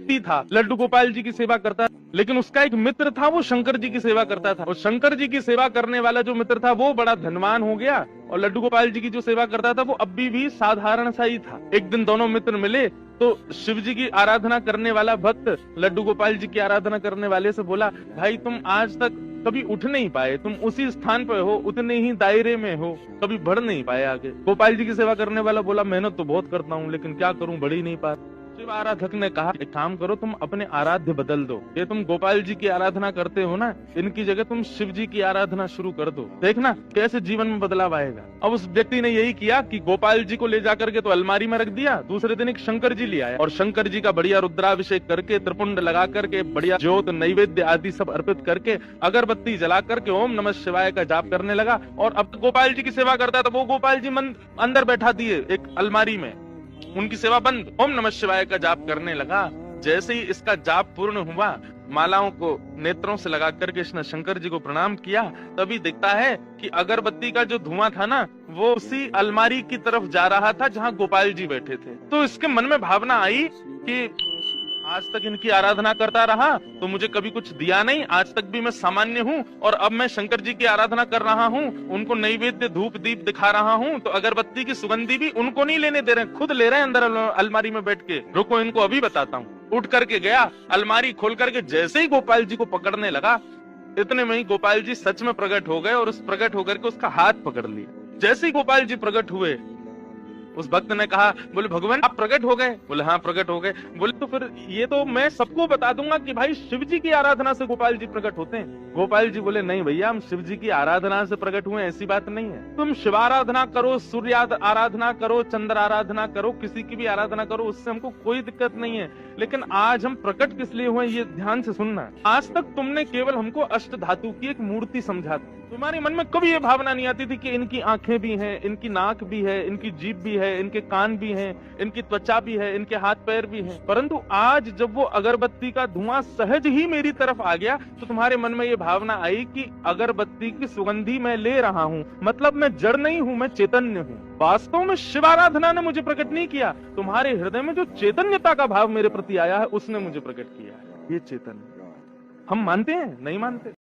व्यक्ति था, लड्डू गोपाल जी की सेवा करता, लेकिन उसका एक मित्र था, वो शंकर जी की सेवा करता था। और शंकर जी की सेवा करने वाला जो मित्र था वो बड़ा धनवान हो गया, और लड्डू गोपाल जी की जो सेवा करता था वो अभी भी साधारण सा ही था। एक दिन दोनों मित्र मिले तो शिव जी की आराधना करने वाला भक्त लड्डू गोपाल जी की आराधना करने वाले से बोला, भाई तुम आज तक कभी उठ नहीं पाए, तुम उसी स्थान पे हो, उतने ही दायरे में हो, कभी बढ़ नहीं पाए आगे। गोपाल जी की सेवा करने वाला बोला, मेहनत तो बहुत करता हूँ लेकिन क्या करूं, बढ़ ही नहीं पा। शिव आराधक ने कहा, एक काम करो, तुम अपने आराध्य बदल दो। ये तुम गोपाल जी की आराधना करते हो ना, इनकी जगह तुम शिव जी की आराधना शुरू कर दो, देखना कैसे जीवन में बदलाव आएगा। अब उस व्यक्ति ने यही किया कि गोपाल जी को ले जाकर के तो अलमारी में रख दिया, दूसरे दिन एक शंकर जी ले आया और शंकर जी का बढ़िया रुद्राभिषेक करके, त्रिपुंड लगा करके, बढ़िया ज्योत नैवेद्य आदि सब अर्पित करके, अगरबत्ती जला करके ओम नमः शिवाय का जाप करने लगा। और अब गोपाल जी की सेवा करता था, वो गोपाल जी अंदर बैठा दिए एक अलमारी में, उनकी सेवा बंद, ओम नमः शिवाय का जाप करने लगा। जैसे ही इसका जाप पूर्ण हुआ, मालाओं को नेत्रों से लगा करके इसने शंकर जी को प्रणाम किया, तभी दिखता है कि अगरबत्ती का जो धुआं था ना, वो उसी अलमारी की तरफ जा रहा था जहां गोपाल जी बैठे थे। तो इसके मन में भावना आई कि आज तक इनकी आराधना करता रहा तो मुझे कभी कुछ दिया नहीं, आज तक भी मैं सामान्य हूँ, और अब मैं शंकर जी की आराधना कर रहा हूँ, उनको नैवेद्य धूप दीप दिखा रहा हूँ, तो अगरबत्ती की सुगंधी भी उनको नहीं लेने दे रहे, खुद ले रहे हैं अंदर अलमारी में बैठ के। रुको इनको अभी बताता हूँ। उठ करके गया, अलमारी खोल करके जैसे ही गोपाल जी को पकड़ने लगा, इतने में ही गोपाल जी सच में प्रकट हो गए और उस प्रकट होकर के उसका हाथ पकड़ लिया। जैसे ही गोपाल जी प्रकट हुए, उस भक्त ने कहा, बोले भगवान आप प्रकट हो गए? बोले हाँ प्रकट हो गए। बोले तो फिर ये तो मैं सबको बता दूंगा कि भाई शिव जी की आराधना से गोपाल जी प्रकट होते हैं। गोपाल जी बोले, नहीं भैया, हम शिव जी की आराधना से प्रकट हुए, ऐसी बात नहीं है। तुम शिव आराधना करो, सूर्य आराधना करो, चंद्र आराधना करो, किसी की भी आराधना करो, उससे हमको कोई दिक्कत नहीं है, लेकिन आज हम प्रकट किस लिए हुए ये ध्यान से सुनना। आज तक तुमने केवल हमको अष्ट धातु की एक मूर्ति समझा, तुम्हारे मन में कभी ये भावना नहीं आती थी कि इनकी आंखें भी हैं, इनकी नाक भी है, इनकी जीभ भी है, इनके कान भी हैं, इनकी त्वचा भी है, इनके हाथ पैर भी हैं। परंतु आज जब वो अगरबत्ती का धुआं सहज ही मेरी तरफ आ गया तो तुम्हारे मन में ये भावना आई कि अगरबत्ती की सुगंधी मैं ले रहा हूँ, मतलब मैं जड़ नहीं हूँ, मैं चैतन्य हूँ। वास्तव में शिव आराधना ने मुझे प्रकट नहीं किया, तुम्हारे हृदय में जो चैतन्यता का भाव मेरे प्रति आया है उसने मुझे प्रकट किया है। ये चैतन्य हम मानते हैं, नहीं मानते?